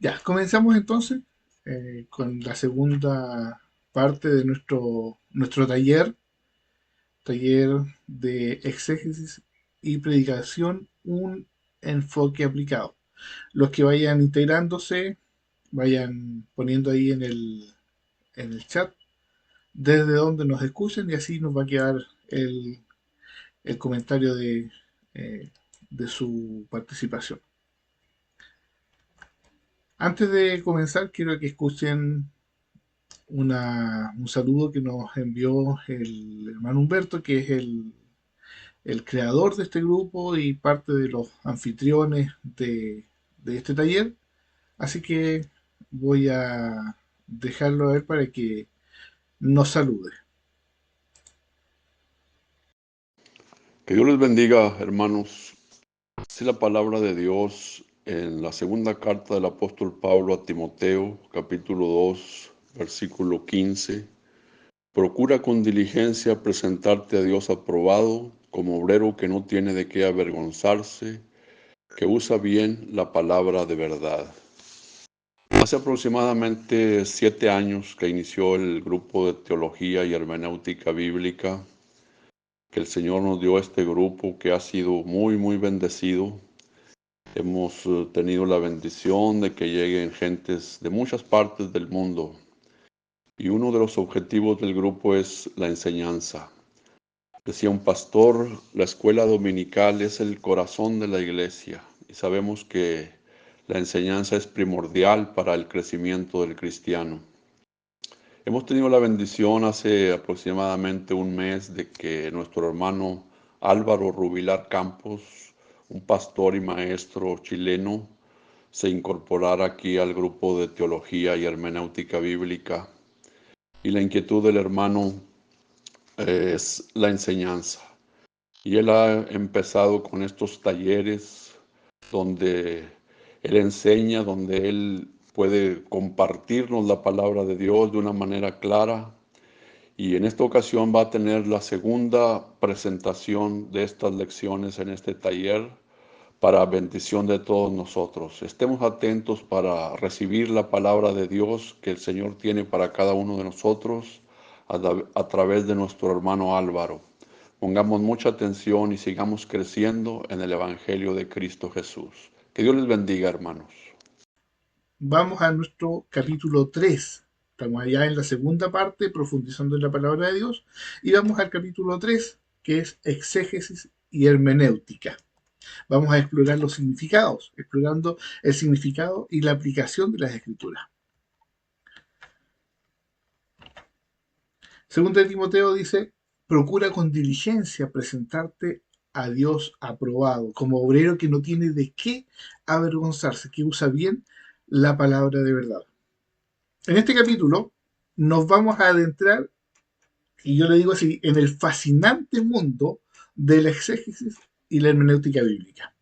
Ya, comenzamos entonces con la segunda parte de nuestro taller de exégesis y predicación, un enfoque aplicado. Los que vayan integrándose, vayan poniendo ahí en el chat desde donde nos escuchen y así nos va a quedar el comentario eh, de su participación. Antes de comenzar, quiero que escuchen un saludo que nos envió el hermano Humberto, que es el creador de este grupo y parte de los anfitriones de este taller. Así que voy a dejarlo a ver para que nos salude. Que Dios les bendiga, hermanos. Dice la palabra de Dios en la segunda carta del apóstol Pablo a Timoteo, capítulo 2, versículo 15. Procura con diligencia presentarte a Dios aprobado, como obrero que no tiene de qué avergonzarse, que usa bien la palabra de verdad. Hace aproximadamente 7 años que inició el grupo de teología y hermenéutica bíblica, que el Señor nos dio este grupo que ha sido muy bendecido. Hemos tenido la bendición de que lleguen gentes de muchas partes del mundo y uno de los objetivos del grupo es la enseñanza. Decía un pastor, la escuela dominical es el corazón de la iglesia y sabemos que la enseñanza es primordial para el crecimiento del cristiano. Hemos tenido la bendición hace aproximadamente un mes de que nuestro hermano Álvaro Rubilar Campos, un pastor y maestro chileno, se incorporara aquí al grupo de teología y hermenéutica bíblica. Y la inquietud del hermano es la enseñanza. Y él ha empezado con estos talleres donde él enseña, donde él puede compartirnos la palabra de Dios de una manera clara. Y en esta ocasión va a tener la segunda presentación de estas lecciones en este taller para bendición de todos nosotros. Estemos atentos para recibir la palabra de Dios que el Señor tiene para cada uno de nosotros a través de nuestro hermano Álvaro. Pongamos mucha atención y sigamos creciendo en el Evangelio de Cristo Jesús. Que Dios les bendiga, hermanos. Vamos a nuestro capítulo 3. Estamos allá en la segunda parte, profundizando en la palabra de Dios, y vamos al capítulo 3, que es exégesis y hermenéutica. Vamos a explorar los significados, explorando el significado y la aplicación de las escrituras. Según de Timoteo dice, procura con diligencia presentarte a Dios aprobado, como obrero que no tiene de qué avergonzarse, que usa bien la palabra de verdad. En este capítulo nos vamos a adentrar, y yo le digo así, en el fascinante mundo de la exégesis y la hermenéutica bíblica.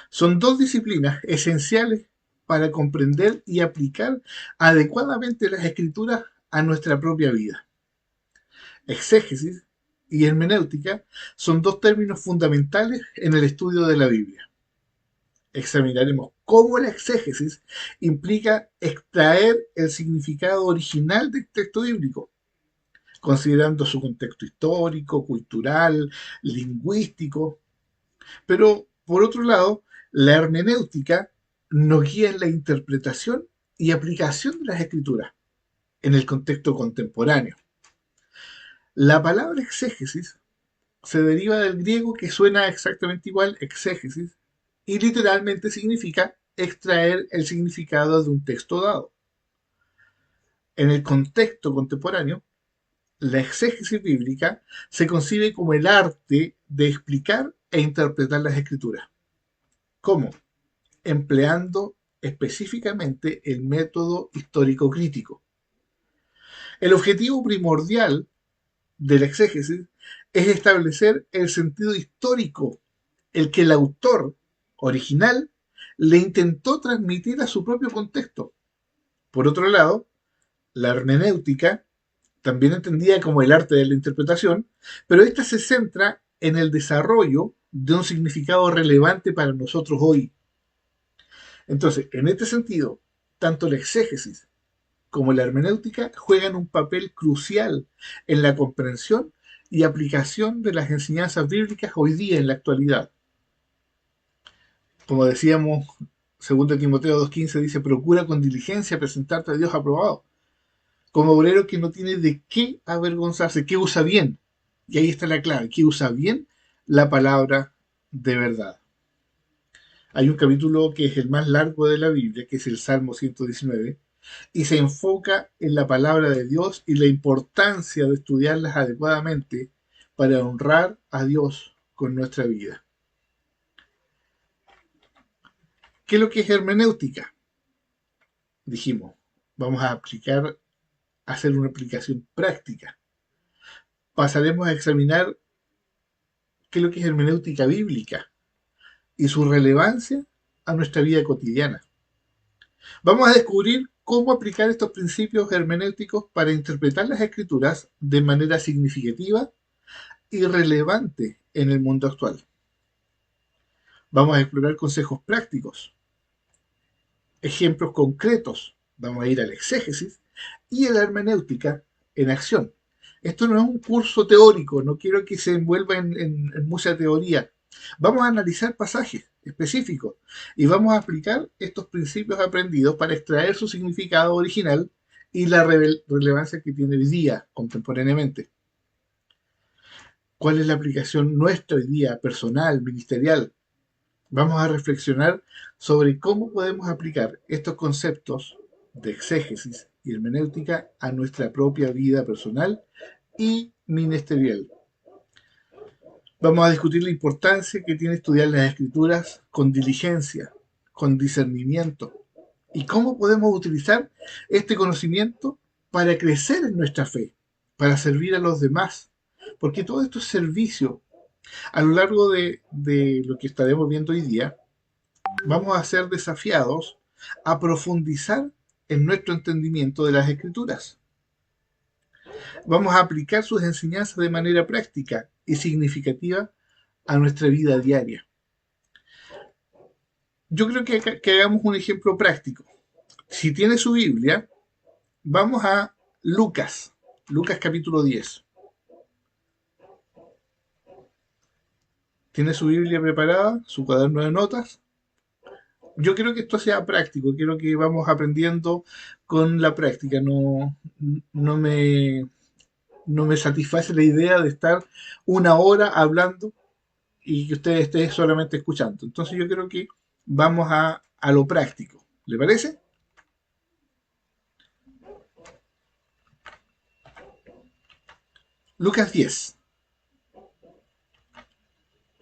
Son dos disciplinas esenciales para comprender y aplicar adecuadamente las escrituras a nuestra propia vida. Exégesis y hermenéutica son dos términos fundamentales en el estudio de la Biblia. Examinaremos cómo la exégesis implica extraer el significado original del texto bíblico, considerando su contexto histórico, cultural, lingüístico. Pero, por otro lado, la hermenéutica nos guía en la interpretación y aplicación de las escrituras en el contexto contemporáneo. La palabra exégesis se deriva del griego que suena exactamente igual, exégesis, y literalmente significa extraer el significado de un texto dado. En el contexto contemporáneo, la exégesis bíblica se concibe como el arte de explicar e interpretar las escrituras. ¿Cómo? Empleando específicamente el método histórico crítico. El objetivo primordial de la exégesis es establecer el sentido histórico, el que el autor original le intentó transmitir a su propio contexto. Por otro lado, la hermenéutica, también entendida como el arte de la interpretación, pero esta se centra en el desarrollo de un significado relevante para nosotros hoy. Entonces, en este sentido, tanto la exégesis como la hermenéutica juegan un papel crucial en la comprensión y aplicación de las enseñanzas bíblicas hoy día en la actualidad. Como decíamos, 2 Timoteo 2:15 dice, procura con diligencia presentarte a Dios aprobado, como obrero que no tiene de qué avergonzarse, que usa bien. Y ahí está la clave, que usa bien la palabra de verdad. Hay un capítulo que es el más largo de la Biblia, que es el Salmo 119, y se enfoca en la palabra de Dios y la importancia de estudiarlas adecuadamente para honrar a Dios con nuestra vida. ¿Qué es lo que es hermenéutica? Dijimos, vamos a hacer una aplicación práctica. Pasaremos a examinar qué es lo que es hermenéutica bíblica y su relevancia a nuestra vida cotidiana. Vamos a descubrir cómo aplicar estos principios hermenéuticos para interpretar las escrituras de manera significativa y relevante en el mundo actual. Vamos a explorar consejos prácticos, ejemplos concretos, vamos a ir al exégesis y a la hermenéutica en acción. Esto no es un curso teórico, no quiero que se envuelva en mucha teoría. Vamos a analizar pasajes específicos y vamos a aplicar estos principios aprendidos para extraer su significado original y la relevancia que tiene hoy día contemporáneamente. ¿Cuál es la aplicación nuestra hoy día, personal, ministerial? Vamos a reflexionar sobre cómo podemos aplicar estos conceptos de exégesis y hermenéutica a nuestra propia vida personal y ministerial. Vamos a discutir la importancia que tiene estudiar las escrituras con diligencia, con discernimiento, y cómo podemos utilizar este conocimiento para crecer en nuestra fe, para servir a los demás, porque todo esto es servicio. A lo largo de lo que estaremos viendo hoy día, vamos a ser desafiados a profundizar en nuestro entendimiento de las escrituras. Vamos a aplicar sus enseñanzas de manera práctica y significativa a nuestra vida diaria. Yo creo que hagamos un ejemplo práctico. Si tiene su Biblia, vamos a Lucas, Lucas capítulo 10. ¿Tiene su Biblia preparada? ¿Su cuaderno de notas? Yo quiero que esto sea práctico, quiero que vamos aprendiendo con la práctica. No me, no me satisface la idea de estar una hora hablando y que usted esté solamente escuchando. Entonces yo creo que vamos a lo práctico. ¿Le parece? Lucas 10,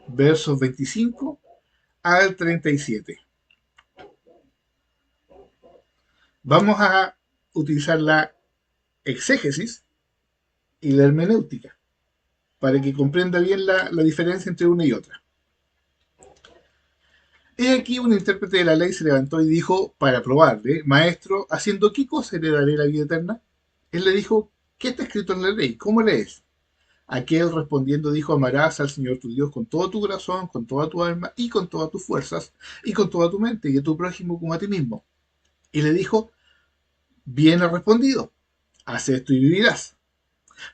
versos 25 al 37. Vamos a utilizar la exégesis y la hermenéutica para que comprenda bien la diferencia entre una y otra. He aquí un intérprete de la ley se levantó y dijo para probarle, maestro, ¿haciendo qué cosa le daré la vida eterna? Él le dijo, ¿qué está escrito en la ley? ¿Cómo lees? Aquel respondiendo dijo, amarás al Señor tu Dios con todo tu corazón, con toda tu alma y con todas tus fuerzas y con toda tu mente y a tu prójimo como a ti mismo. Y le dijo, bien ha respondido, haz esto y vivirás.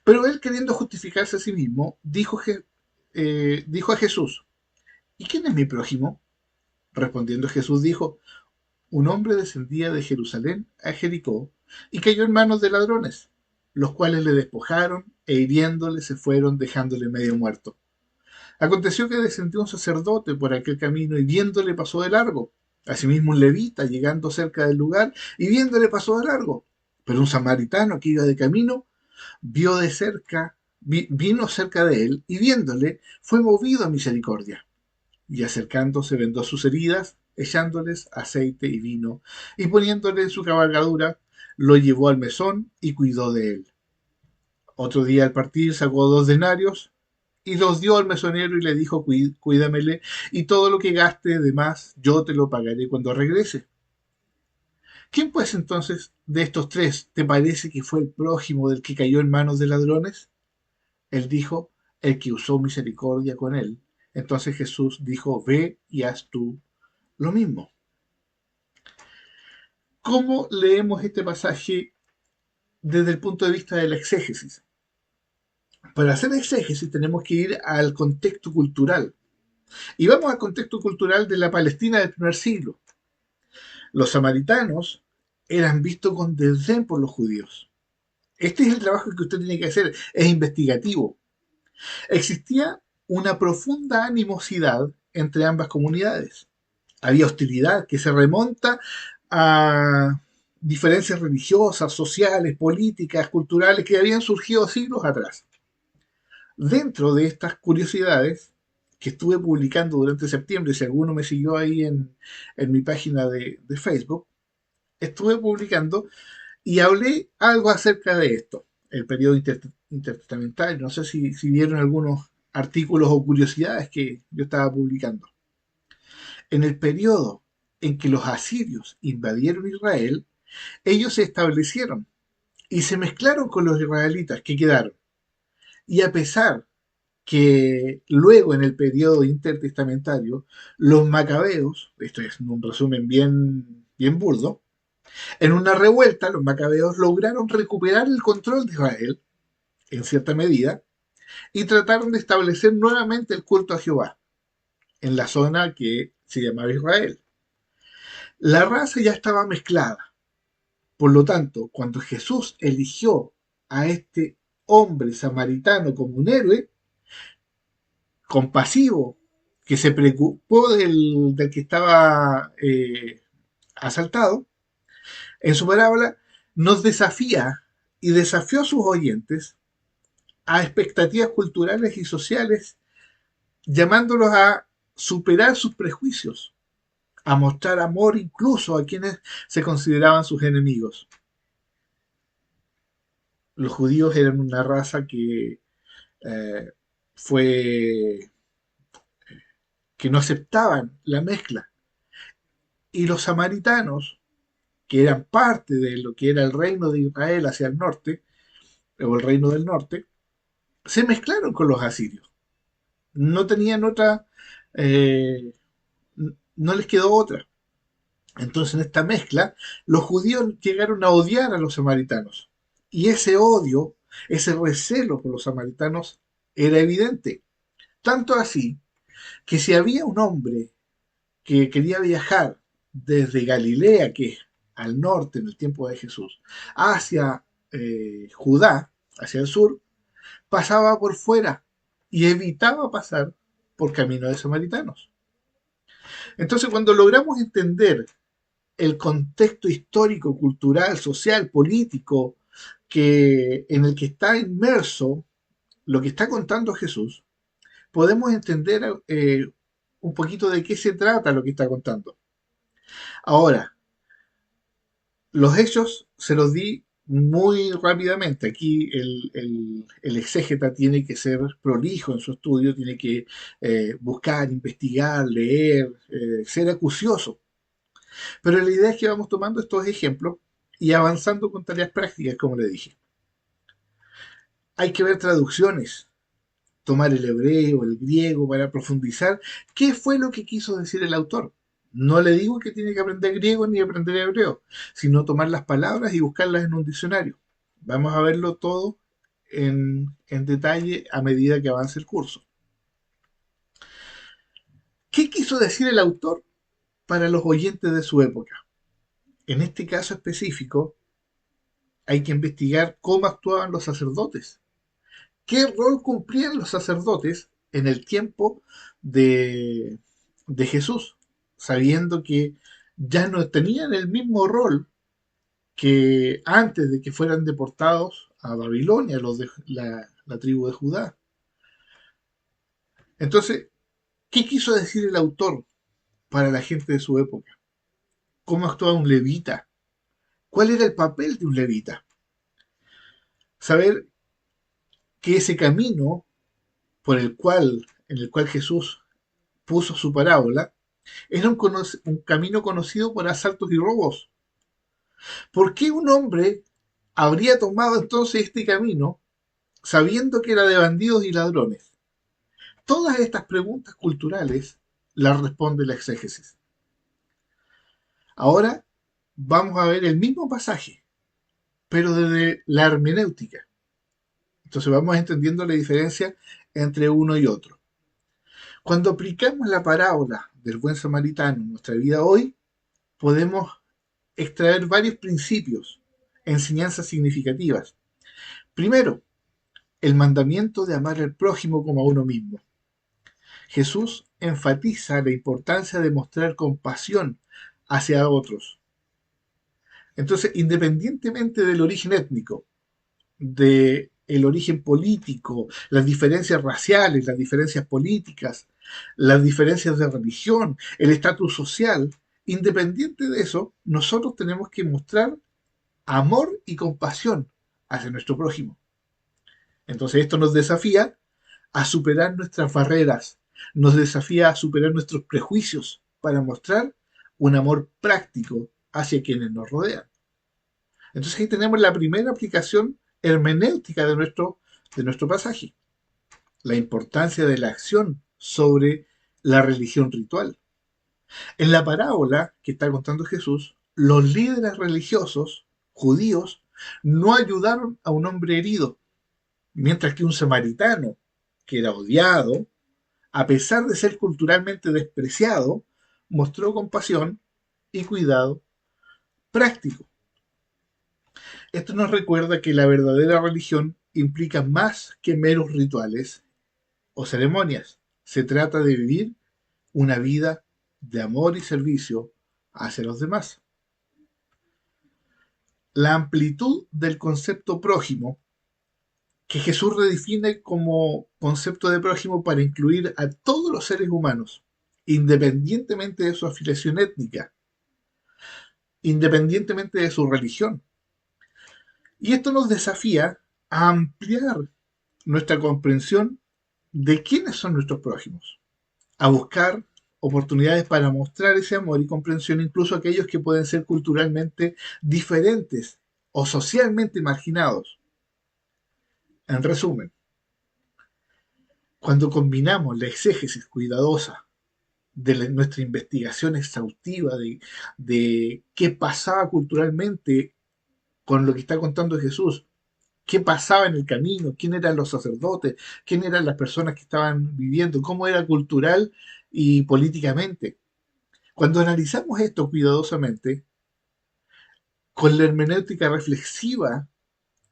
Pero él, queriendo justificarse a sí mismo, dijo a Jesús, ¿y quién es mi prójimo? Respondiendo Jesús dijo, un hombre descendía de Jerusalén a Jericó y cayó en manos de ladrones, los cuales le despojaron e hiriéndole se fueron dejándole medio muerto. Aconteció que descendió un sacerdote por aquel camino y viéndole pasó de largo. Asimismo un levita llegando cerca del lugar y viéndole pasó de largo. Pero un samaritano que iba de camino vino cerca de él y viéndole fue movido a misericordia. Y acercándose vendó sus heridas, echándoles aceite y vino, y poniéndole en su cabalgadura, lo llevó al mesón y cuidó de él. Otro día al partir sacó 2 denarios y los dio al mesonero y le dijo, cuídamele, y todo lo que gaste de más yo te lo pagaré cuando regrese. ¿Quién pues entonces de estos tres te parece que fue el prójimo del que cayó en manos de ladrones? Él dijo, el que usó misericordia con él. Entonces Jesús dijo, ve y haz tú lo mismo. ¿Cómo leemos este pasaje desde el punto de vista de la exégesis? Para hacer exégesis tenemos que ir al contexto cultural. Y vamos al contexto cultural de la Palestina del primer siglo. Los samaritanos eran vistos con desdén por los judíos. Este es el trabajo que usted tiene que hacer, es investigativo. Existía una profunda animosidad entre ambas comunidades. Había hostilidad que se remonta a diferencias religiosas, sociales, políticas, culturales que habían surgido siglos atrás. Dentro de estas curiosidades que estuve publicando durante septiembre, si alguno me siguió ahí en mi página de Facebook, estuve publicando y hablé algo acerca de esto, el periodo intertestamentario. No sé si vieron algunos artículos o curiosidades que yo estaba publicando. En el periodo en que los asirios invadieron Israel, ellos se establecieron y se mezclaron con los israelitas que quedaron. Y a pesar que luego en el periodo intertestamentario, los macabeos, esto es un resumen bien burdo, en una revuelta los macabeos lograron recuperar el control de Israel, en cierta medida, y trataron de establecer nuevamente el culto a Jehová, en la zona que se llamaba Israel. La raza ya estaba mezclada. Por lo tanto, cuando Jesús eligió a este hombre samaritano como un héroe, compasivo, que se preocupó del que estaba asaltado, en su parábola nos desafía y desafió a sus oyentes a expectativas culturales y sociales, llamándolos a superar sus prejuicios, a mostrar amor incluso a quienes se consideraban sus enemigos. Los judíos eran una raza que eh, fue que no aceptaban la mezcla, y los samaritanos, que eran parte de lo que era el reino de Israel hacia el norte, o el reino del norte, se mezclaron con los asirios. No tenían otra, eh, no les quedó otra. Entonces, en esta mezcla, los judíos llegaron a odiar a los samaritanos. Y ese odio, ese recelo por los samaritanos era evidente. Tanto así que si había un hombre que quería viajar desde Galilea, que es al norte en el tiempo de Jesús, hacia Judá, hacia el sur, pasaba por fuera y evitaba pasar por camino de samaritanos. Entonces, cuando logramos entender el contexto histórico, cultural, social, político en el que está inmerso lo que está contando Jesús, podemos entender un poquito de qué se trata lo que está contando. Ahora, los hechos se los di muy rápidamente. Aquí el exégeta tiene que ser prolijo en su estudio, tiene que buscar, investigar, leer, ser acucioso. Pero la idea es que vamos tomando estos ejemplos y avanzando con tareas prácticas, como le dije. Hay que ver traducciones, tomar el hebreo, el griego, para profundizar qué fue lo que quiso decir el autor. No le digo que tiene que aprender griego ni aprender hebreo, sino tomar las palabras y buscarlas en un diccionario. Vamos a verlo todo en detalle a medida que avance el curso. ¿Qué quiso decir el autor para los oyentes de su época? En este caso específico, hay que investigar cómo actuaban los sacerdotes. ¿Qué rol cumplían los sacerdotes en el tiempo de, de Jesús? Sabiendo que ya no tenían el mismo rol que antes de que fueran deportados a Babilonia, los de la tribu de Judá. Entonces, ¿qué quiso decir el autor para la gente de su época? ¿Cómo actuaba un levita? ¿Cuál era el papel de un levita? Saber que ese camino en el cual Jesús puso su parábola era un camino conocido por asaltos y robos. ¿Por qué un hombre habría tomado entonces este camino sabiendo que era de bandidos y ladrones? Todas estas preguntas culturales las responde la exégesis. Ahora vamos a ver el mismo pasaje, pero desde la hermenéutica. Entonces vamos entendiendo la diferencia entre uno y otro. Cuando aplicamos la parábola del buen samaritano en nuestra vida hoy, podemos extraer varios principios, enseñanzas significativas. Primero, el mandamiento de amar al prójimo como a uno mismo. Jesús enfatiza la importancia de mostrar compasión hacia otros. Entonces, independientemente del origen étnico, del origen político, las diferencias raciales, las diferencias políticas, las diferencias de religión, el estatus social, independiente de eso, nosotros tenemos que mostrar amor y compasión hacia nuestro prójimo. Entonces esto nos desafía a superar nuestras barreras, nos desafía a superar nuestros prejuicios para mostrar un amor práctico hacia quienes nos rodean. Entonces ahí tenemos la primera aplicación hermenéutica de nuestro pasaje, la importancia de la acción sobre la religión ritual. En la parábola que está contando Jesús, los líderes religiosos judíos no ayudaron a un hombre herido, mientras que un samaritano, que era odiado, a pesar de ser culturalmente despreciado, mostró compasión y cuidado práctico. Esto nos recuerda que la verdadera religión implica más que meros rituales o ceremonias. Se trata de vivir una vida de amor y servicio hacia los demás. La amplitud del concepto prójimo, que Jesús redefine como concepto de prójimo para incluir a todos los seres humanos, independientemente de su afiliación étnica, independientemente de su religión. Y esto nos desafía a ampliar nuestra comprensión de quiénes son nuestros prójimos, a buscar oportunidades para mostrar ese amor y comprensión incluso a aquellos que pueden ser culturalmente diferentes o socialmente marginados. En resumen, cuando combinamos la exégesis cuidadosa de nuestra investigación exhaustiva de qué pasaba culturalmente con lo que está contando Jesús, qué pasaba en el camino, quién eran los sacerdotes, quién eran las personas que estaban viviendo, cómo era cultural y políticamente. Cuando analizamos esto cuidadosamente, con la hermenéutica reflexiva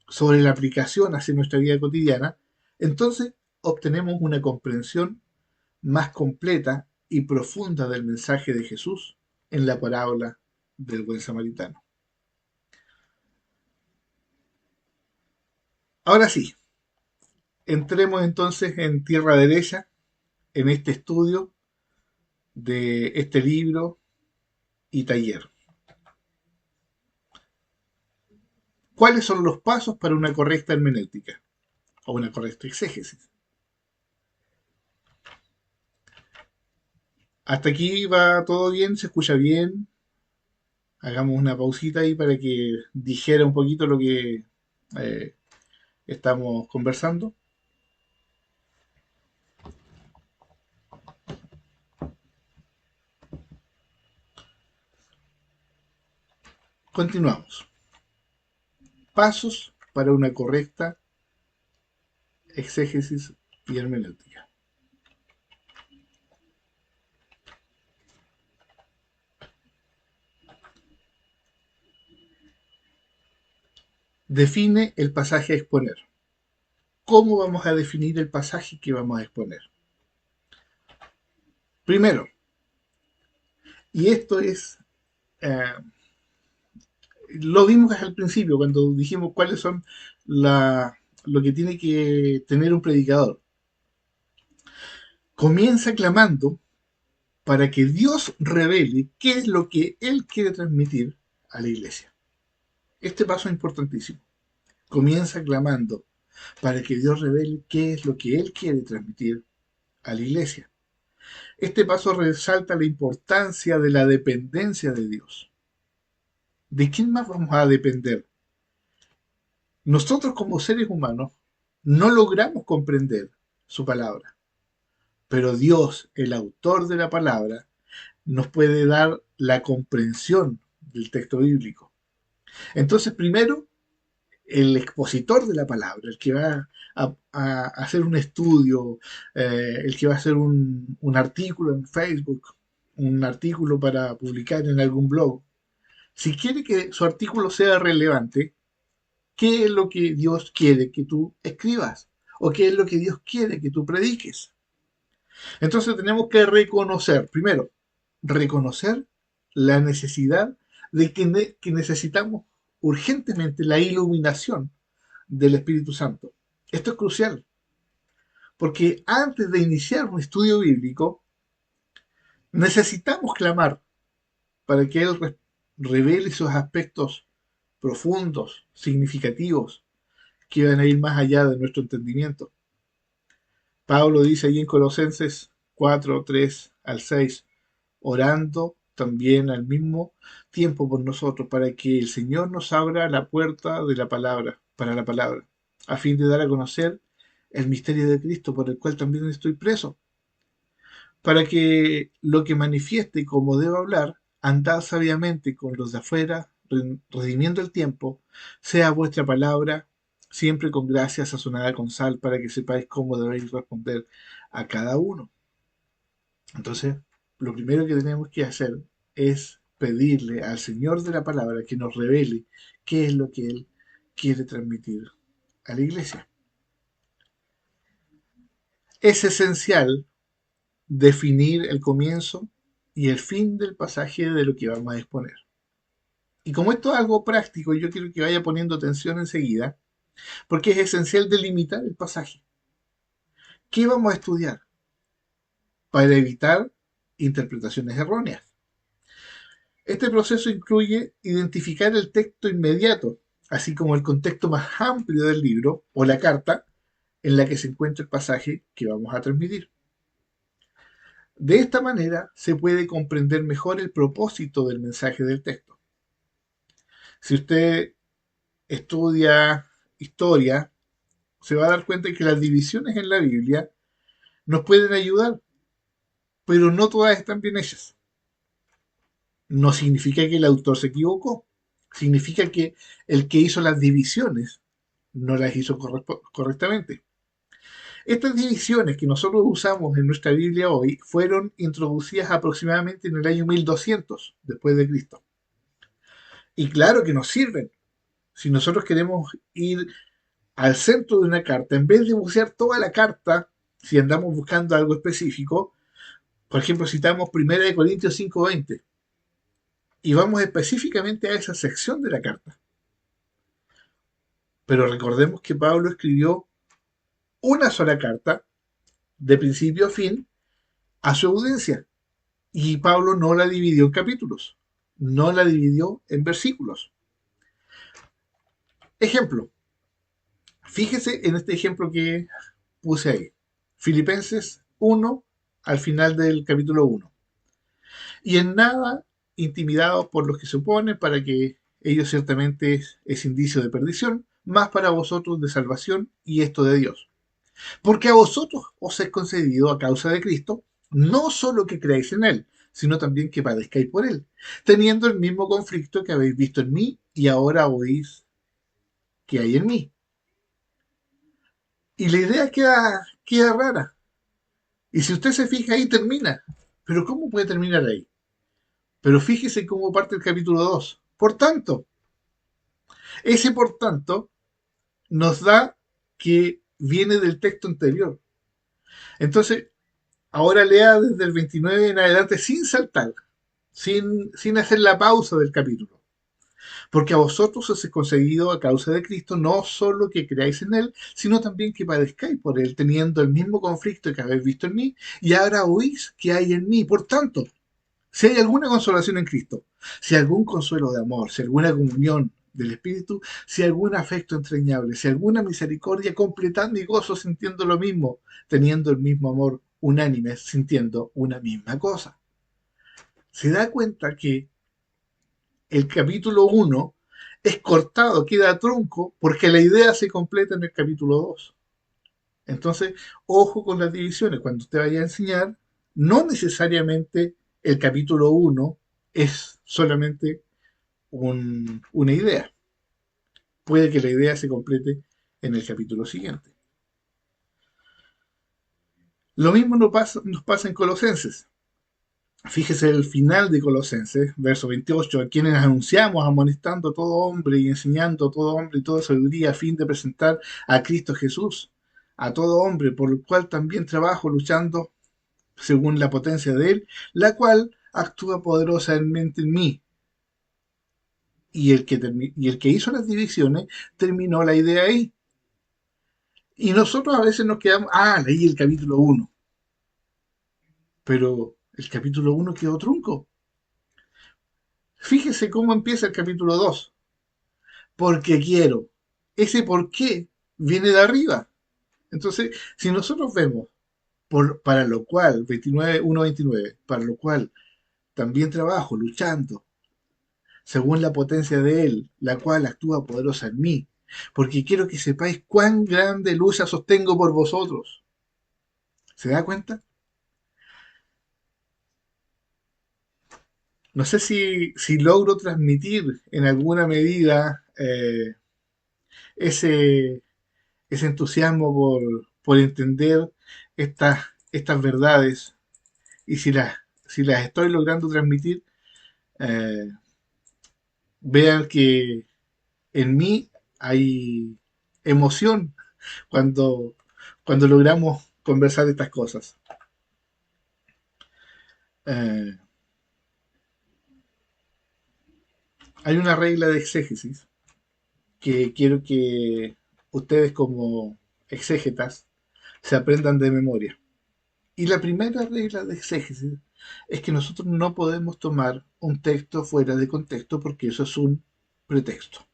sobre la aplicación hacia nuestra vida cotidiana, entonces obtenemos una comprensión más completa y profunda del mensaje de Jesús en la parábola del buen samaritano. Ahora sí, entremos entonces en tierra derecha, en este estudio de este libro y taller. ¿Cuáles son los pasos para una correcta hermenéutica o una correcta exégesis? Hasta aquí va todo bien, se escucha bien. Hagamos una pausita ahí para que dijera un poquito lo que eh, estamos conversando. Continuamos. Pasos para una correcta exégesis y hermenéutica. Define el pasaje a exponer. ¿Cómo vamos a definir el pasaje que vamos a exponer? Primero, y esto es, eh, lo vimos al principio cuando dijimos cuáles son lo que tiene que tener un predicador. Comienza clamando para que Dios revele qué es lo que Él quiere transmitir a la iglesia. Este paso es importantísimo. Comienza clamando para que Dios revele qué es lo que Él quiere transmitir a la iglesia. Este paso resalta la importancia de la dependencia de Dios. ¿De quién más vamos a depender? Nosotros como seres humanos no logramos comprender su palabra, pero Dios, el autor de la palabra, nos puede dar la comprensión del texto bíblico. Entonces, primero, el expositor de la palabra, el que va a hacer un estudio, el que va a hacer un artículo en Facebook, un artículo para publicar en algún blog, si quiere que su artículo sea relevante, ¿qué es lo que Dios quiere que tú escribas? ¿O qué es lo que Dios quiere que tú prediques? Entonces tenemos que reconocer, primero, reconocer la necesidad de que necesitamos urgentemente la iluminación del Espíritu Santo. Esto es crucial, porque antes de iniciar un estudio bíblico, necesitamos clamar para que Él revele esos aspectos profundos, significativos, que van a ir más allá de nuestro entendimiento. Pablo dice ahí en Colosenses 4, 3 al 6, orando también al mismo tiempo por nosotros, para que el Señor nos abra la puerta de la palabra, para la palabra, a fin de dar a conocer el misterio de Cristo, por el cual también estoy preso, para que lo que manifieste como debo hablar, andad sabiamente con los de afuera, redimiendo el tiempo, sea vuestra palabra siempre con gracia sazonada con sal, para que sepáis cómo debéis responder a cada uno. Entonces, lo primero que tenemos que hacer es pedirle al Señor de la palabra que nos revele qué es lo que Él quiere transmitir a la iglesia. Es esencial definir el comienzo y el fin del pasaje de lo que vamos a exponer. Y como esto es algo práctico, yo quiero que vaya poniendo atención enseguida, porque es esencial delimitar el pasaje. ¿Qué vamos a estudiar? Para evitar interpretaciones erróneas. Este proceso incluye identificar el texto inmediato, así como el contexto más amplio del libro o la carta en la que se encuentra el pasaje que vamos a transmitir. De esta manera se puede comprender mejor el propósito del mensaje del texto. Si usted estudia historia, se va a dar cuenta de que las divisiones en la Biblia nos pueden ayudar, pero no todas están bien hechas. No significa que el autor se equivocó, significa que el que hizo las divisiones no las hizo correctamente. Estas divisiones que nosotros usamos en nuestra Biblia hoy fueron introducidas aproximadamente en el año 1200 después de Cristo. Y claro que nos sirven. Si nosotros queremos ir al centro de una carta, en vez de buscar toda la carta, si andamos buscando algo específico, por ejemplo, citamos 1 Corintios 5:20 y vamos específicamente a esa sección de la carta. Pero recordemos que Pablo escribió una sola carta, de principio a fin, a su audiencia. Y Pablo no la dividió en capítulos, no la dividió en versículos. Ejemplo, fíjese en este ejemplo que puse ahí. Filipenses 1 al final del capítulo 1. Y en nada intimidados por los que se oponen, para que ellos ciertamente es indicio de perdición, más para vosotros de salvación, y esto de Dios. Porque a vosotros os es concedido a causa de Cristo, no solo que creáis en Él, sino también que padezcáis por Él, teniendo el mismo conflicto que habéis visto en mí y ahora oís que hay en mí. Y la idea queda rara. Y si usted se fija ahí termina. Pero ¿cómo puede terminar ahí? Pero fíjese cómo parte el capítulo 2. Por tanto, ese por tanto nos da que viene del texto anterior. Entonces, ahora lea desde el 29 en adelante sin saltar, sin hacer la pausa del capítulo. Porque a vosotros os he concedido a causa de Cristo no solo que creáis en Él, sino también que padezcáis por Él, teniendo el mismo conflicto que habéis visto en mí, y ahora oís que hay en mí. Por tanto, si hay alguna consolación en Cristo, si hay algún consuelo de amor, si hay alguna comunión del Espíritu, si hay algún afecto entrañable, si hay alguna misericordia, completando y gozo sintiendo lo mismo, teniendo el mismo amor, unánime, sintiendo una misma cosa. Se da cuenta que el capítulo 1 es cortado, queda trunco, porque la idea se completa en el capítulo 2. Entonces, ojo con las divisiones. Cuando usted vaya a enseñar, no necesariamente el capítulo 1 es solamente una idea. Puede que la idea se complete en el capítulo siguiente. Lo mismo nos pasa en Colosenses. Fíjese el final de Colosenses, verso 28, a quienes anunciamos amonestando a todo hombre y enseñando a todo hombre y toda sabiduría a fin de presentar a Cristo Jesús, a todo hombre, por el cual también trabajo luchando según la potencia de Él, la cual actúa poderosamente en mí. Y el que hizo las divisiones terminó la idea ahí. Y nosotros a veces nos quedamos, leí el capítulo uno, pero el capítulo uno quedó trunco. Fíjese cómo empieza el capítulo 2. Porque quiero. Ese por qué viene de arriba. Entonces, si nosotros vemos, para lo cual, 29, 1.29, para lo cual también trabajo luchando, según la potencia de Él, la cual actúa poderosa en mí, porque quiero que sepáis cuán grande lucha sostengo por vosotros. ¿Se da cuenta? No sé si logro transmitir en alguna medida ese, ese entusiasmo por entender estas verdades y si las estoy logrando transmitir, eh, vean que en mí hay emoción cuando, cuando logramos conversar estas cosas. Eh, Hay una regla de exégesis que quiero que ustedes como exégetas se aprendan de memoria. Y la primera regla de exégesis es que nosotros no podemos tomar un texto fuera de contexto porque eso es un pretexto.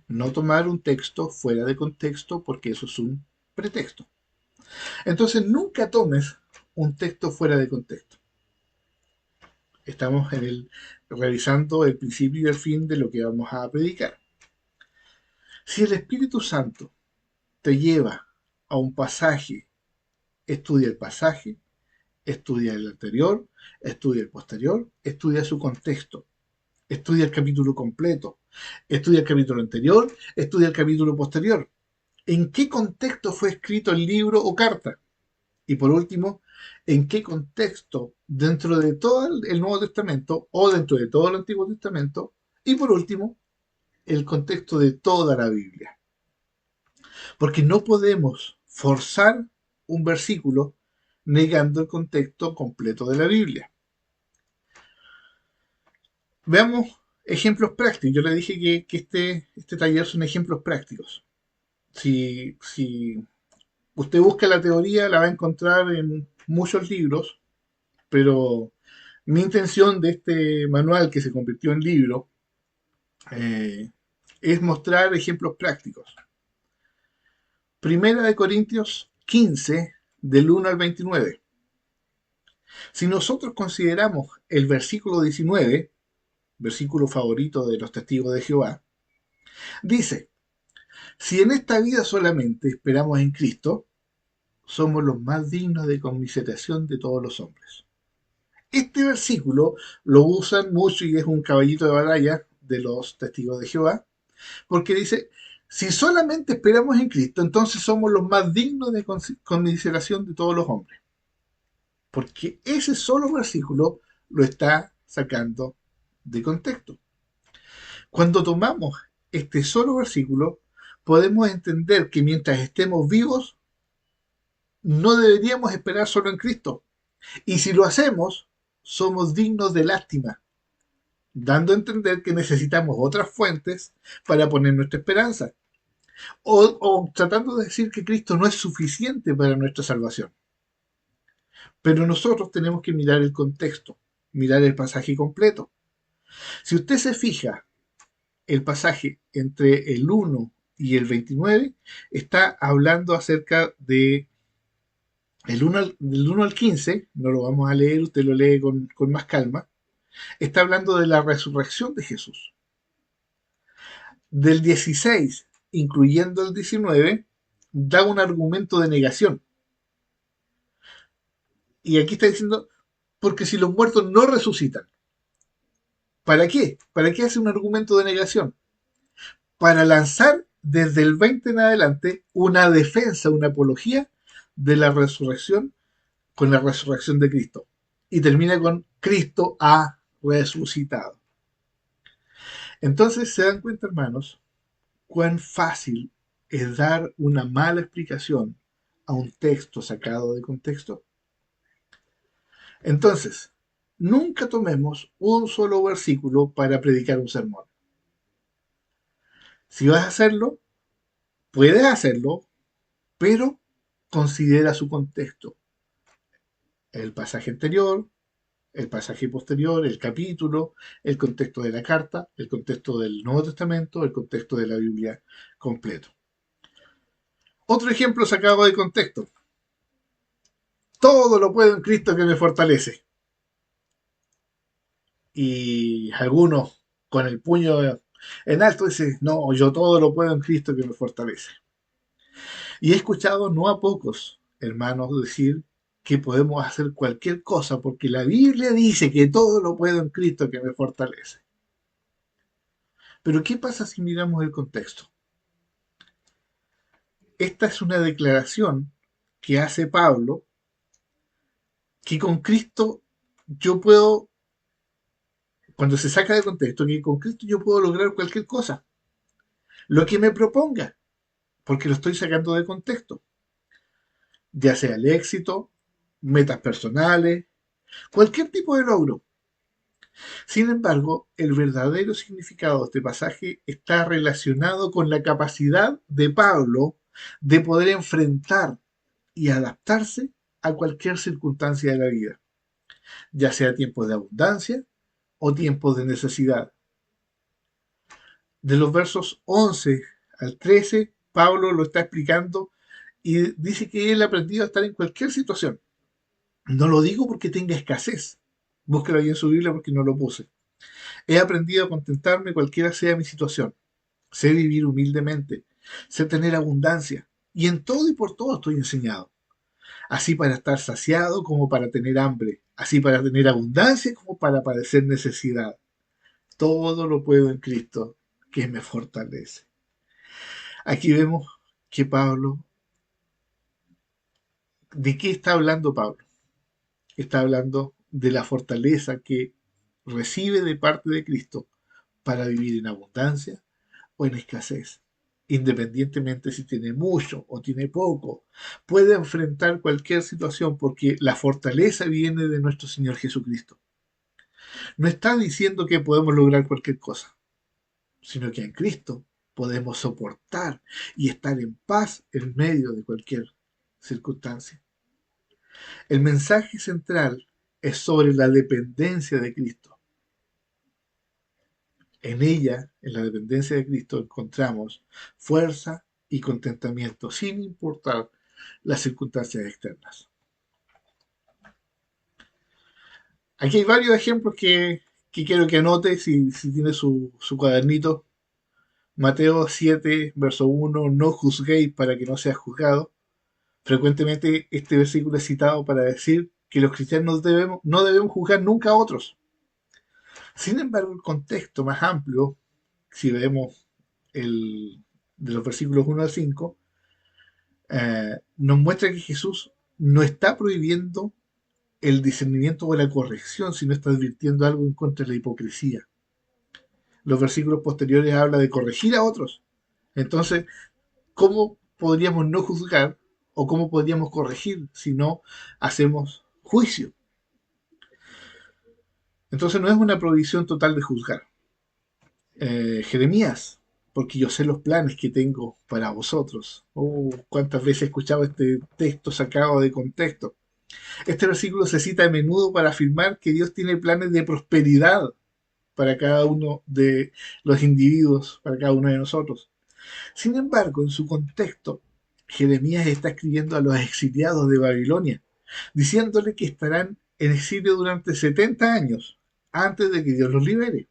No tomar un texto fuera de contexto porque eso es un pretexto. Entonces nunca tomes un texto fuera de contexto. Estamos revisando el principio y el fin de lo que vamos a predicar. Si el Espíritu Santo te lleva a un pasaje, estudia el pasaje, estudia el anterior, estudia el posterior, estudia su contexto, estudia el capítulo completo, estudia el capítulo anterior, estudia el capítulo posterior. ¿En qué contexto fue escrito el libro o carta? Y por último, ¿en qué contexto dentro de todo el Nuevo Testamento o dentro de todo el Antiguo Testamento? Y por último, el contexto de toda la Biblia. Porque no podemos forzar un versículo negando el contexto completo de la Biblia. Veamos ejemplos prácticos. Yo le dije que este taller son ejemplos prácticos. Si usted busca la teoría, la va a encontrar en muchos libros, pero mi intención de este manual que se convirtió en libro eh, es mostrar ejemplos prácticos. Primera de Corintios 15, del 1 al 29. Si nosotros consideramos el versículo 19, versículo favorito de los testigos de Jehová, dice, si en esta vida solamente esperamos en Cristo, somos los más dignos de conmiseración de todos los hombres. Este versículo lo usan mucho y es un caballito de batalla de los testigos de Jehová, porque dice, si solamente esperamos en Cristo, entonces somos los más dignos de conmiseración de todos los hombres. Porque ese solo versículo lo está sacando de contexto. Cuando tomamos este solo versículo, podemos entender que mientras estemos vivos, no deberíamos esperar solo en Cristo. Y si lo hacemos, somos dignos de lástima, dando a entender que necesitamos otras fuentes para poner nuestra esperanza. O tratando de decir que Cristo no es suficiente para nuestra salvación. Pero nosotros tenemos que mirar el contexto, mirar el pasaje completo. Si usted se fija, el pasaje entre el 1 y el 29 está hablando acerca de del 1 al 15, no lo vamos a leer, usted lo lee con más calma, está hablando de la resurrección de Jesús. Del 16, incluyendo el 19, da un argumento de negación. Y aquí está diciendo, porque si los muertos no resucitan, ¿Para qué? ¿Para qué hace un argumento de negación? Para lanzar desde el 20 en adelante una defensa, una apología de la resurrección con la resurrección de Cristo. Y termina con Cristo ha resucitado. Entonces se dan cuenta, hermanos, cuán fácil es dar una mala explicación a un texto sacado de contexto. Entonces, nunca tomemos un solo versículo para predicar un sermón. Si vas a hacerlo, puedes hacerlo, pero considera su contexto. El pasaje anterior, el pasaje posterior, el capítulo, el contexto de la carta, el contexto del Nuevo Testamento, el contexto de la Biblia completo. Otro ejemplo sacado de contexto. Todo lo puedo en Cristo que me fortalece. Y algunos con el puño en alto dicen, no, yo todo lo puedo en Cristo que me fortalece. Y he escuchado no a pocos hermanos decir que podemos hacer cualquier cosa porque la Biblia dice que todo lo puedo en Cristo que me fortalece. Pero ¿qué pasa si miramos el contexto? Esta es una declaración que hace Pablo, que con Cristo yo puedo, cuando se saca de contexto, que con Cristo yo puedo lograr cualquier cosa, lo que me proponga, porque lo estoy sacando de contexto, ya sea el éxito, metas personales, cualquier tipo de logro. Sin embargo, el verdadero significado de este pasaje está relacionado con la capacidad de Pablo de poder enfrentar y adaptarse a cualquier circunstancia de la vida, ya sea tiempos de abundancia o tiempos de necesidad. De los versos 11 al 13, Pablo lo está explicando y dice que él ha aprendido a estar en cualquier situación. No lo digo porque tenga escasez. Búsquelo ahí en su Biblia porque no lo puse. He aprendido a contentarme cualquiera sea mi situación. Sé vivir humildemente. Sé tener abundancia. Y en todo y por todo estoy enseñado. Así para estar saciado como para tener hambre. Así para tener abundancia como para padecer necesidad. Todo lo puedo en Cristo que me fortalece. Aquí vemos que Pablo, ¿de qué está hablando Pablo? Está hablando de la fortaleza que recibe de parte de Cristo para vivir en abundancia o en escasez. Independientemente si tiene mucho o tiene poco, puede enfrentar cualquier situación porque la fortaleza viene de nuestro Señor Jesucristo. No está diciendo que podemos lograr cualquier cosa, sino que en Cristo podemos soportar y estar en paz en medio de cualquier circunstancia. El mensaje central es sobre la dependencia de Cristo. En ella, en la dependencia de Cristo, encontramos fuerza y contentamiento, sin importar las circunstancias externas. Aquí hay varios ejemplos que quiero que anote si tiene su cuadernito. Mateo 7, verso 1, no juzguéis para que no seas juzgado. Frecuentemente este versículo es citado para decir que los cristianos no debemos juzgar nunca a otros. Sin embargo, el contexto más amplio, si vemos de los versículos 1 al 5, nos muestra que Jesús no está prohibiendo el discernimiento o la corrección, sino está advirtiendo algo en contra de la hipocresía. Los versículos posteriores hablan de corregir a otros. Entonces, ¿cómo podríamos no juzgar o cómo podríamos corregir si no hacemos juicio? Entonces no es una prohibición total de juzgar. Jeremías, porque yo sé los planes que tengo para vosotros. Cuántas veces he escuchado este texto sacado de contexto. Este versículo se cita a menudo para afirmar que Dios tiene planes de prosperidad para cada uno de los individuos, para cada uno de nosotros. Sin embargo, en su contexto, Jeremías está escribiendo a los exiliados de Babilonia, diciéndole que estarán en exilio durante 70 años antes de que Dios los libere.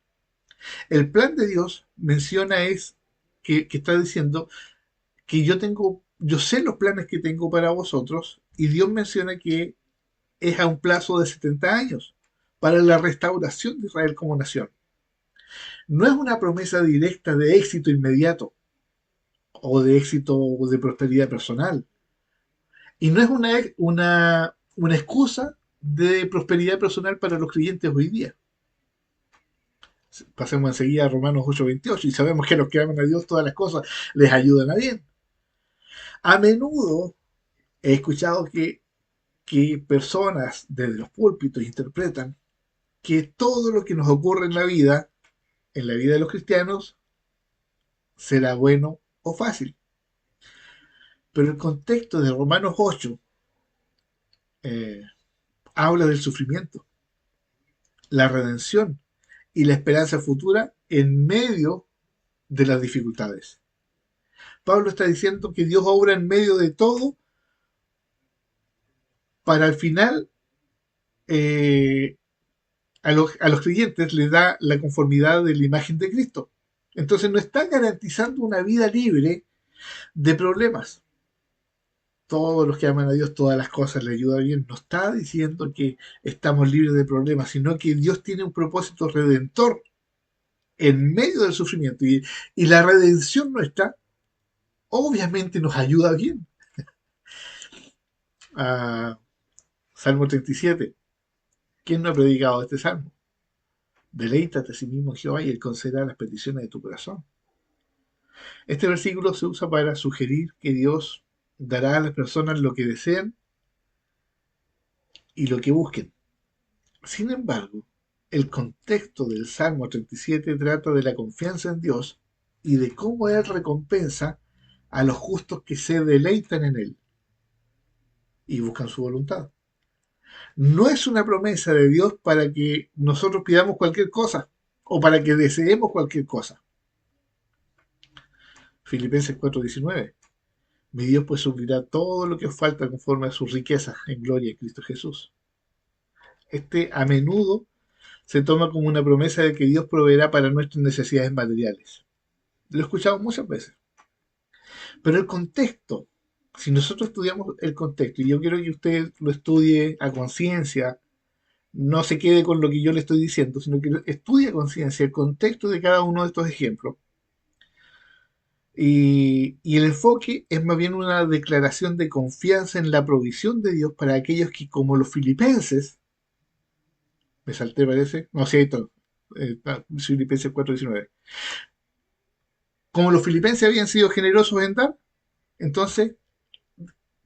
El plan de Dios menciona es que está diciendo que yo sé los planes que tengo para vosotros, y Dios menciona que es a un plazo de 70 años para la restauración de Israel como nación. No es una promesa directa de éxito inmediato o de éxito o de prosperidad personal. Y no es una excusa de prosperidad personal para los creyentes hoy día. Pasemos enseguida a Romanos 8:28 y sabemos que los que aman a Dios todas las cosas les ayudan a bien. A menudo he escuchado que personas desde los púlpitos interpretan que todo lo que nos ocurre en la vida de los cristianos, será bueno o fácil. Pero el contexto de Romanos 8 eh, habla del sufrimiento, la redención y la esperanza futura en medio de las dificultades. Pablo está diciendo que Dios obra en medio de todo para al final eh, a los creyentes les da la conformidad de la imagen de Cristo. Entonces no está garantizando una vida libre de problemas. Todos los que aman a Dios, todas las cosas le ayudan bien. No está diciendo que estamos libres de problemas, sino que Dios tiene un propósito redentor en medio del sufrimiento. Y la redención nuestra, obviamente, nos ayuda bien. Ah, Salmo 37. ¿Quién no ha predicado este salmo? Deleítate a sí mismo, Jehová, y Él concederá las peticiones de tu corazón. Este versículo se usa para sugerir que Dios dará a las personas lo que desean y lo que busquen. Sin embargo, el contexto del Salmo 37 trata de la confianza en Dios y de cómo Él recompensa a los justos que se deleitan en Él y buscan su voluntad. No es una promesa de Dios para que nosotros pidamos cualquier cosa o para que deseemos cualquier cosa. Filipenses 4:19. Mi Dios pues suplirá todo lo que os falta conforme a sus riquezas en gloria en Cristo Jesús. Este a menudo se toma como una promesa de que Dios proveerá para nuestras necesidades materiales. Lo he escuchado muchas veces. Pero el contexto, si nosotros estudiamos el contexto, y yo quiero que usted lo estudie a conciencia, no se quede con lo que yo le estoy diciendo, sino que estudie a conciencia el contexto de cada uno de estos ejemplos. Y el enfoque es más bien una declaración de confianza en la provisión de Dios para aquellos que, como los filipenses, me salté parece, no, sí, ahí está, Filipenses 4:19, como los filipenses habían sido generosos en dar, entonces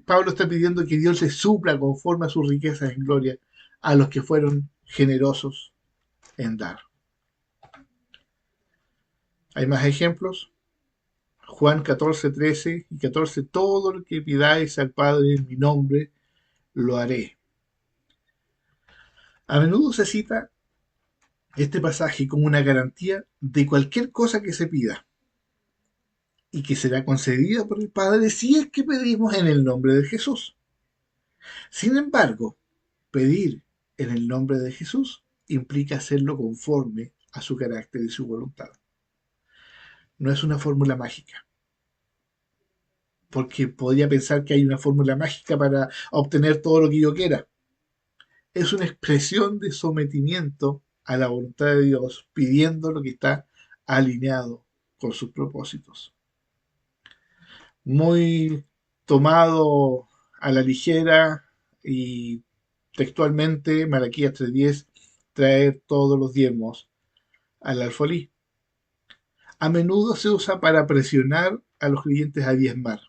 Pablo está pidiendo que Dios les supla conforme a sus riquezas en gloria a los que fueron generosos en dar. Hay más ejemplos. Juan 14:13 y 14. Todo lo que pidáis al Padre en mi nombre, lo haré. A menudo se cita este pasaje como una garantía de cualquier cosa que se pida y que será concedida por el Padre si es que pedimos en el nombre de Jesús. Sin embargo, pedir en el nombre de Jesús implica hacerlo conforme a su carácter y su voluntad. No es una fórmula mágica, porque podría pensar que hay una fórmula mágica para obtener todo lo que yo quiera. Es una expresión de sometimiento a la voluntad de Dios, pidiendo lo que está alineado con sus propósitos. Muy tomado a la ligera y textualmente, Malaquías 3:10, traer todos los diezmos al alfolí. A menudo se usa para presionar a los creyentes a diezmar.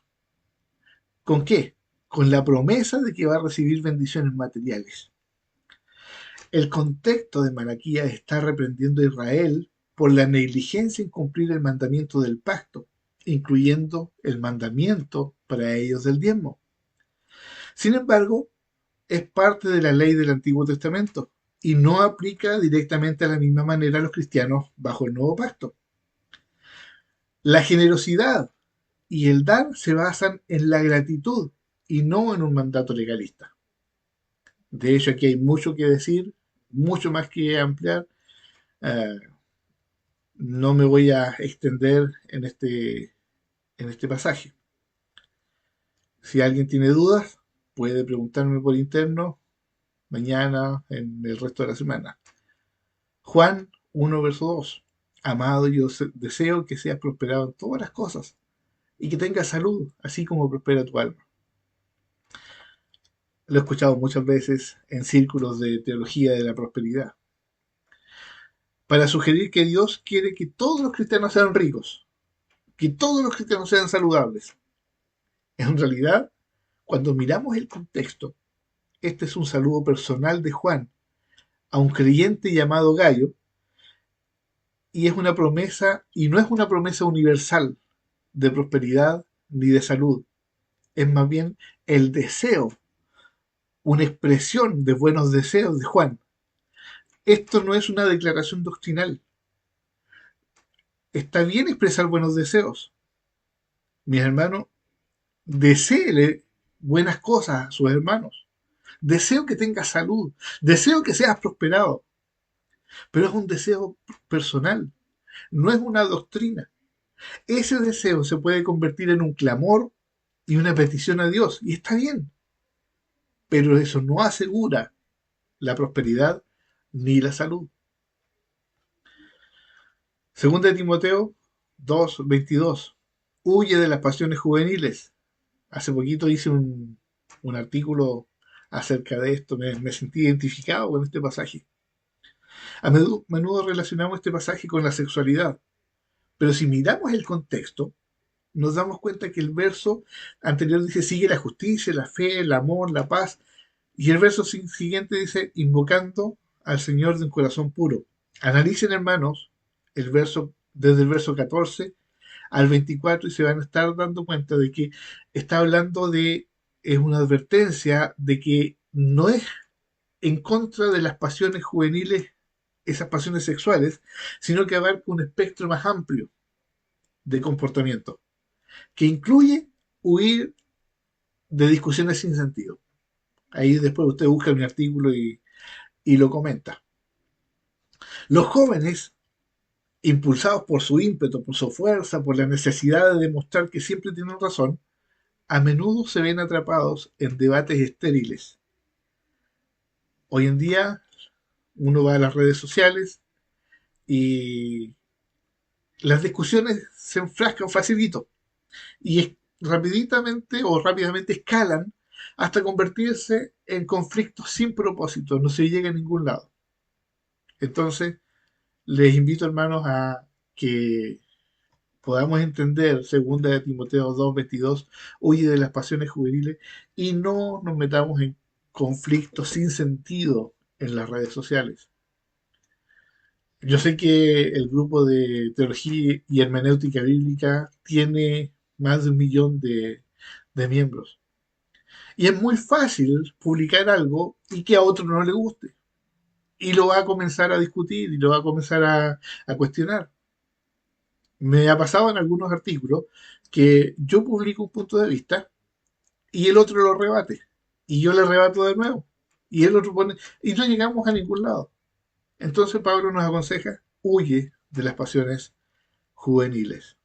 ¿Con qué? Con la promesa de que va a recibir bendiciones materiales. El contexto de Malaquías está reprendiendo a Israel por la negligencia en cumplir el mandamiento del pacto, incluyendo el mandamiento para ellos del diezmo. Sin embargo, es parte de la ley del Antiguo Testamento y no aplica directamente a la misma manera a los cristianos bajo el nuevo pacto. La generosidad y el dar se basan en la gratitud y no en un mandato legalista. De hecho, aquí hay mucho que decir, mucho más que ampliar. Eh, no me voy a extender en este pasaje. Si alguien tiene dudas, puede preguntarme por interno mañana, en el resto de la semana. Juan 1, verso 2. Amado, deseo que seas prosperado en todas las cosas y que tengas salud, así como prospera tu alma. Lo he escuchado muchas veces en círculos de teología de la prosperidad, para sugerir que Dios quiere que todos los cristianos sean ricos, que todos los cristianos sean saludables. En realidad, cuando miramos el contexto, este es un saludo personal de Juan a un creyente llamado Gallo, y es una promesa, y no es una promesa universal de prosperidad ni de salud, es más bien el deseo, una expresión de buenos deseos de Juan. Esto no es una declaración doctrinal. Está bien expresar buenos deseos. Mis hermanos, deséele buenas cosas a sus hermanos. Deseo que tengas salud. Deseo que seas prosperado. Pero es un deseo personal. No es una doctrina. Ese deseo se puede convertir en un clamor y una petición a Dios. Y está bien. Pero eso no asegura la prosperidad ni la salud. Segunda de Timoteo 2:22. Huye de las pasiones juveniles. Hace poquito hice un artículo acerca de esto, me sentí identificado con este pasaje. Menudo relacionamos este pasaje con la sexualidad, pero si miramos el contexto, nos damos cuenta que el verso anterior dice, sigue la justicia, la fe, el amor, la paz, y el verso siguiente dice, invocando al Señor de un corazón puro. Analicen, hermanos, desde el verso 14 al 24 y se van a estar dando cuenta de que está hablando es una advertencia de que no es en contra de las pasiones juveniles, esas pasiones sexuales, sino que abarca un espectro más amplio de comportamiento, que incluye huir de discusiones sin sentido. Ahí después usted busca mi artículo y lo comenta. Los jóvenes, impulsados por su ímpetu, por su fuerza, por la necesidad de demostrar que siempre tienen razón, a menudo se ven atrapados en debates estériles. Hoy en día uno va a las redes sociales y las discusiones se enfrascan facilito y rapiditamente o rápidamente escalan hasta convertirse en conflictos sin propósito, no se llega a ningún lado. Entonces, les invito, hermanos, a que podamos entender, segunda de Timoteo 2:22, huye de las pasiones juveniles y no nos metamos en conflictos sin sentido en las redes sociales. Yo sé que el grupo de teología y hermenéutica bíblica tiene más de 1 millón de miembros. Y es muy fácil publicar algo y que a otro no le guste. Y lo va a comenzar a discutir y lo va a comenzar a cuestionar. Me ha pasado en algunos artículos que yo publico un punto de vista y el otro lo rebate. Y yo le rebato de nuevo. Y el otro pone. Y no llegamos a ningún lado. Entonces Pablo nos aconseja, huye de las pasiones juveniles.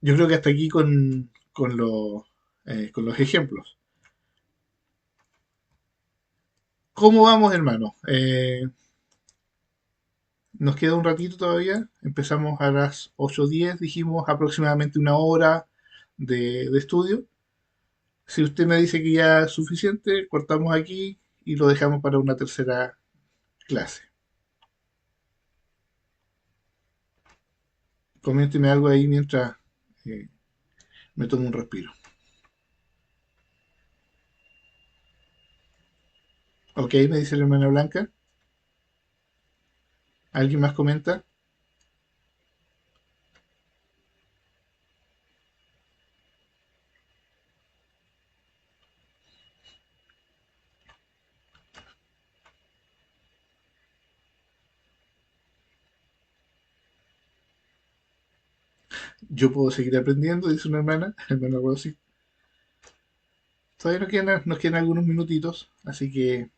Yo creo que hasta aquí con los ejemplos. ¿Cómo vamos, hermano? Nos queda un ratito todavía. Empezamos a las 8:10, dijimos aproximadamente 1 hora de estudio. Si usted me dice que ya es suficiente, cortamos aquí y lo dejamos para una tercera clase. Coménteme algo ahí mientras eh, me tomo un respiro. Ok, me dice la hermana Blanca. ¿Alguien más comenta? Yo puedo seguir aprendiendo, dice una hermana, hermana Rosy. Todavía nos quedan algunos minutitos, así que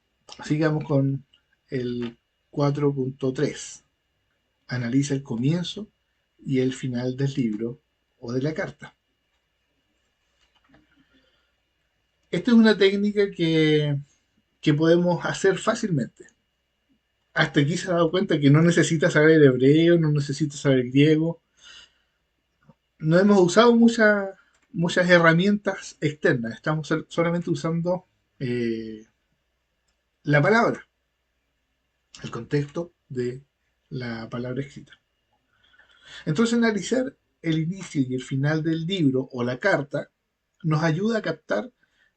sigamos con el 4.3. Analiza el comienzo y el final del libro o de la carta. Esta es una técnica que podemos hacer fácilmente. hasta aquí se ha dado cuenta que no necesita saber hebreo, no necesita saber griego. No hemos usado muchas herramientas externas, estamos solamente usando eh, la palabra, el contexto de la palabra escrita. Entonces analizar el inicio y el final del libro o la carta nos ayuda a captar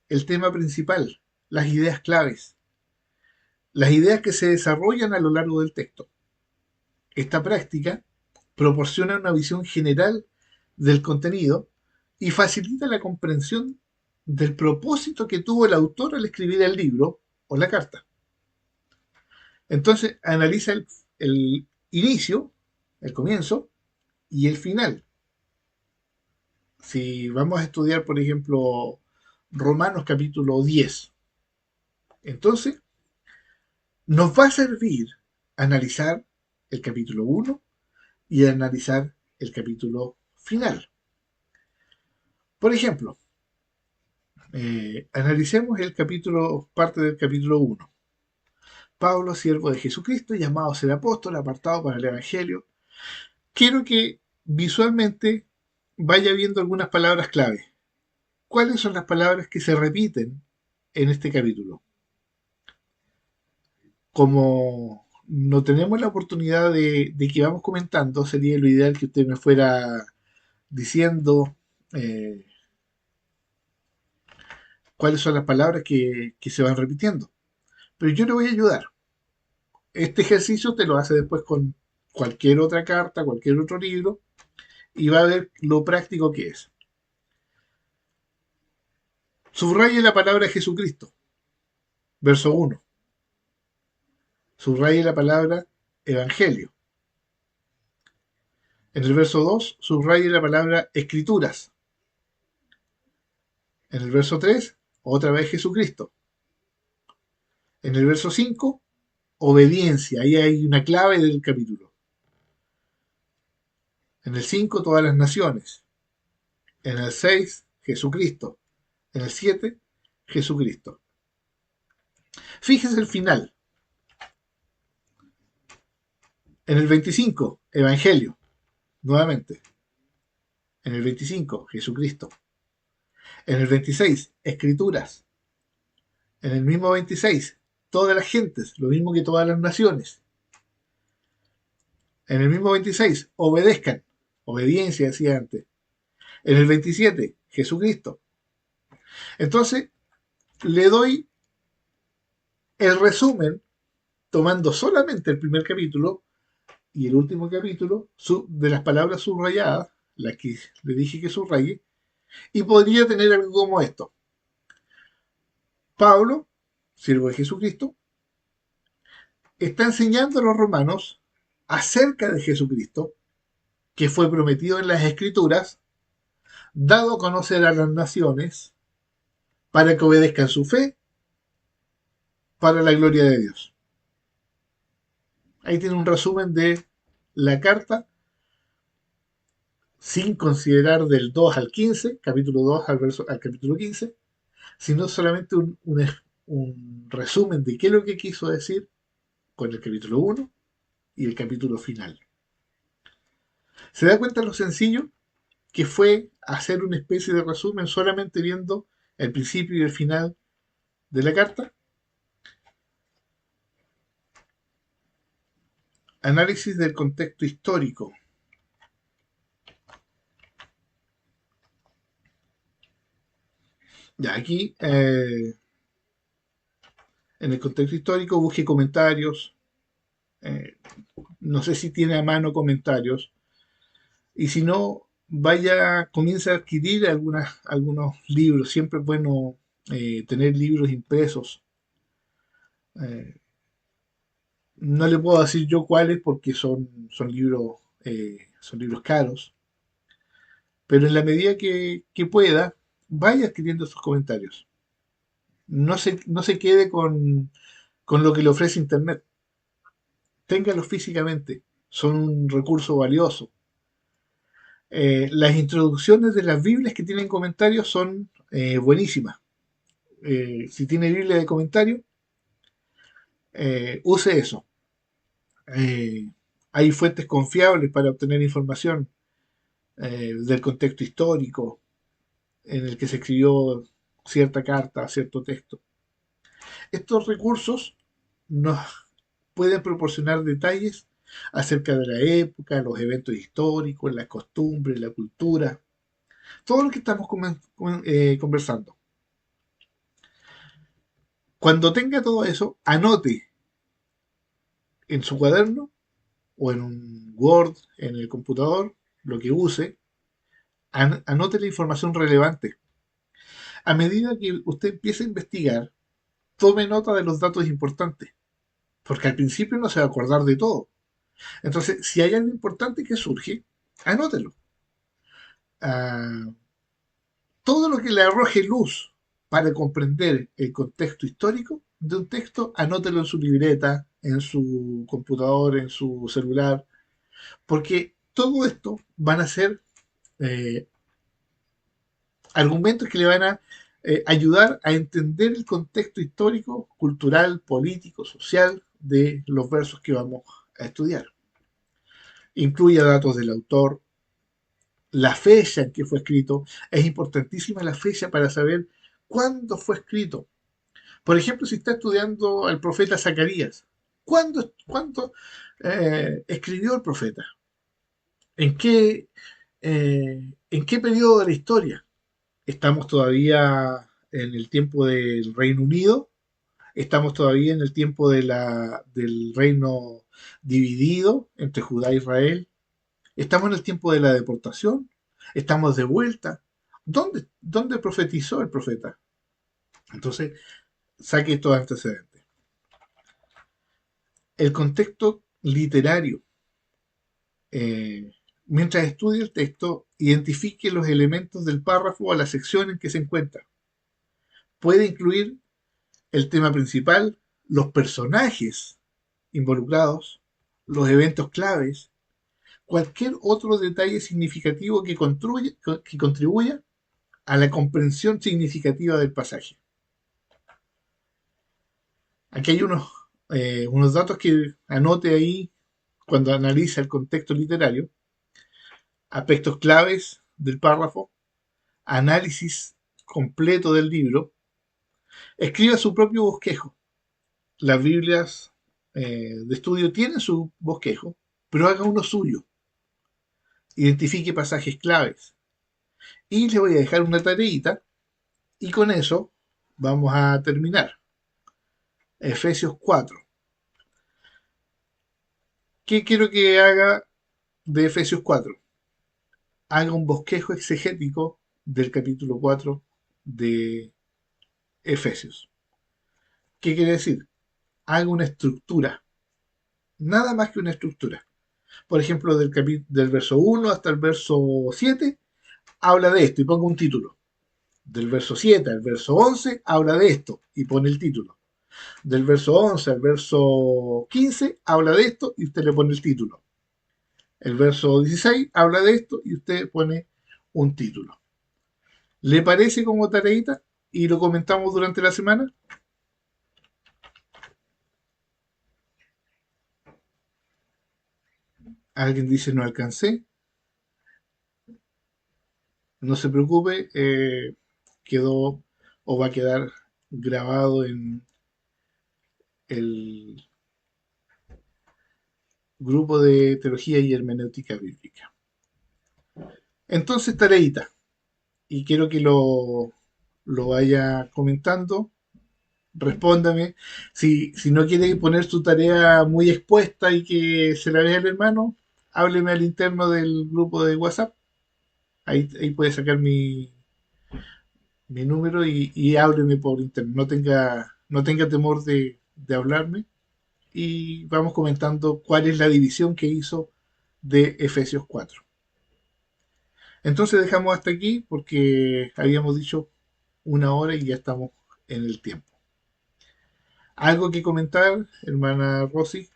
el tema principal, las ideas claves, las ideas que se desarrollan a lo largo del texto. Esta práctica proporciona una visión general del contenido y facilita la comprensión del propósito que tuvo el autor al escribir el libro o la carta. Entonces analiza el inicio, el comienzo y el final. Si vamos a estudiar, por ejemplo, Romanos capítulo 10, entonces nos va a servir analizar el capítulo 1 y analizar el capítulo final. Por ejemplo, analicemos parte del capítulo 1. Pablo, siervo de Jesucristo, llamado a ser apóstol, apartado para el Evangelio. Quiero que visualmente vaya viendo algunas palabras clave. ¿Cuáles son las palabras que se repiten en este capítulo? Como no tenemos la oportunidad de que vamos comentando, sería lo ideal que usted me fuera diciendo cuáles son las palabras que se van repitiendo. Pero yo le voy a ayudar. Este ejercicio te lo hace después con cualquier otra carta, cualquier otro libro, y va a ver lo práctico que es. Subraye la palabra Jesucristo, verso 1. Subraye la palabra Evangelio. En el verso 2, subraye la palabra Escrituras. En el verso 3, otra vez Jesucristo. En el verso 5, obediencia. Ahí hay una clave del capítulo. En el 5, todas las naciones. En el 6, Jesucristo. En el 7, Jesucristo. Fíjese el final. En el 25, Evangelio. Nuevamente. En el 25, Jesucristo. En el 26, Escrituras. En el mismo 26, todas las gentes, lo mismo que todas las naciones. En el mismo 26, obedezcan. Obediencia, decía antes. En el 27, Jesucristo. Entonces, le doy el resumen, tomando solamente el primer capítulo y el último capítulo de las palabras subrayadas, las que le dije que subraye, y podría tener algo como esto. Pablo, siervo de Jesucristo, está enseñando a los romanos acerca de Jesucristo, que fue prometido en las Escrituras, dado a conocer a las naciones, para que obedezcan su fe, para la gloria de Dios. Ahí tiene un resumen de la carta, sin considerar del 2 al 15, capítulo 2 al capítulo 15, sino solamente un resumen de qué es lo que quiso decir con el capítulo 1 y el capítulo final. ¿Se da cuenta lo sencillo que fue hacer una especie de resumen solamente viendo el principio y el final de la carta? Análisis del contexto histórico. Ya aquí, en el contexto histórico, busque comentarios. No sé si tiene a mano comentarios. Y si no, comienza a adquirir algunos libros. Siempre es bueno tener libros impresos. Eh, no le puedo decir yo cuáles porque son libros caros. Pero en la medida que pueda, vaya escribiendo sus comentarios. No se quede con lo que le ofrece Internet. Téngalos físicamente. Son un recurso valioso. Las introducciones de las Biblias que tienen comentarios son buenísimas. Si tiene Biblia de comentario, use eso. Eh, hay fuentes confiables para obtener información del contexto histórico en el que se escribió cierta carta, cierto texto. Estos recursos nos pueden proporcionar detalles acerca de la época, los eventos históricos, las costumbres, la cultura, todo lo que estamos conversando. Cuando tenga todo eso, anote en su cuaderno o en un Word, en el computador, lo que use, anote la información relevante. A medida que usted empiece a investigar, tome nota de los datos importantes, porque al principio no se va a acordar de todo. Entonces, si hay algo importante que surge, anótelo. Ah, todo lo que le arroje luz para comprender el contexto histórico de un texto, anótelo en su libreta, en su computador, en su celular, porque todo esto van a ser eh, argumentos que le van a ayudar a entender el contexto histórico, cultural, político, social de los versos que vamos a estudiar. Incluye datos del autor, la fecha en que fue escrito. Es importantísima la fecha para saber cuándo fue escrito. Por ejemplo, si está estudiando al profeta Zacarías, ¿cuándo escribió el profeta? ¿En ¿En qué periodo de la historia? ¿Estamos todavía en el tiempo del Reino Unido? ¿Estamos todavía en el tiempo del reino dividido entre Judá e Israel? ¿Estamos en el tiempo de la deportación? ¿Estamos de vuelta? ¿Dónde profetizó el profeta? Entonces, saque estos antecedentes. El contexto literario. eh, Mientras estudie el texto, identifique los elementos del párrafo o la sección en que se encuentra. Puede incluir el tema principal, los personajes involucrados, los eventos claves, cualquier otro detalle significativo que contribuya a la comprensión significativa del pasaje. Aquí hay unos datos que anote ahí cuando analiza el contexto literario, aspectos claves del párrafo, análisis completo del libro, escriba su propio bosquejo. Las Biblias de estudio tienen su bosquejo, pero haga uno suyo. Identifique pasajes claves. Y le voy a dejar una tareita y con eso vamos a terminar. Efesios 4. ¿Qué quiero que haga de Efesios 4? Haga un bosquejo exegético del capítulo 4 de Efesios. ¿Qué quiere decir? Haga una estructura, nada más que una estructura. Por ejemplo, del verso 1 hasta el verso 7 habla de esto y ponga un título. Del verso 7 al verso 11 habla de esto y pone el título. Del verso 11 al verso 15 habla de esto y usted le pone el título. El verso 16 habla de esto y usted pone un título. ¿Le parece como tareita? Y lo comentamos durante la semana. Alguien dice no alcancé. No se preocupe, quedó o va a quedar grabado en el grupo de teología y hermenéutica bíblica. Entonces, tareita, y quiero que lo vaya comentando, respóndame. Si no quiere poner su tarea muy expuesta y que se la vea el hermano, hábleme al interno del grupo de WhatsApp. Ahí puede sacar mi número y hábleme por interno. No tenga temor de hablarme y vamos comentando cuál es la división que hizo de Efesios 4. Entonces dejamos hasta aquí porque habíamos dicho una hora y ya estamos en el tiempo. ¿Algo que comentar, hermana Rosy?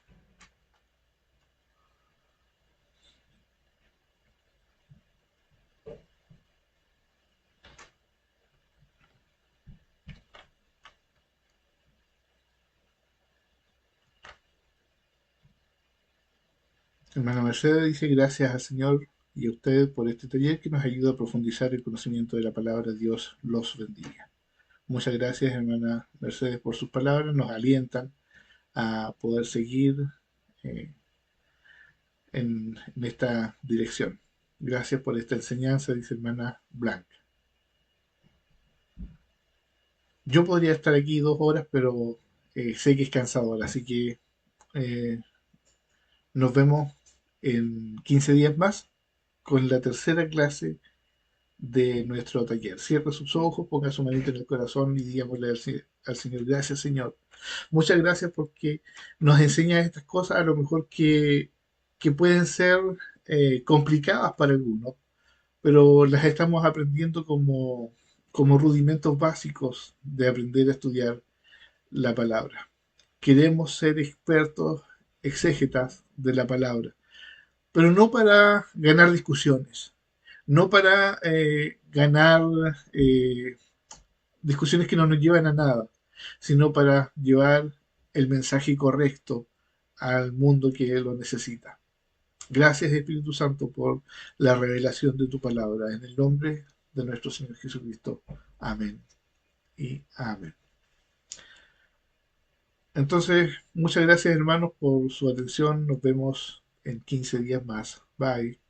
Hermana Mercedes dice gracias al Señor y a usted por este taller que nos ayuda a profundizar el conocimiento de la palabra. Dios los bendiga. Muchas gracias, hermana Mercedes, por sus palabras. Nos alientan a poder seguir eh, en esta dirección. Gracias por esta enseñanza, dice hermana Blanca. Yo podría estar aquí 2 horas, pero sé que es cansador, así que eh, nos vemos en 15 días más con la tercera clase de nuestro taller. Cierre sus ojos, ponga su manito en el corazón y digámosle al Señor, gracias Señor. Muchas gracias porque nos enseña estas cosas a lo mejor que pueden ser complicadas para algunos, pero las estamos aprendiendo como rudimentos básicos de aprender a estudiar la palabra. Queremos ser expertos, exégetas de la palabra, pero no para ganar discusiones, no para ganar discusiones que no nos llevan a nada, sino para llevar el mensaje correcto al mundo que lo necesita. Gracias Espíritu Santo por la revelación de tu palabra. En el nombre de nuestro Señor Jesucristo. Amén y amén. Entonces, muchas gracias hermanos por su atención. Nos vemos en 15 días más. Bye.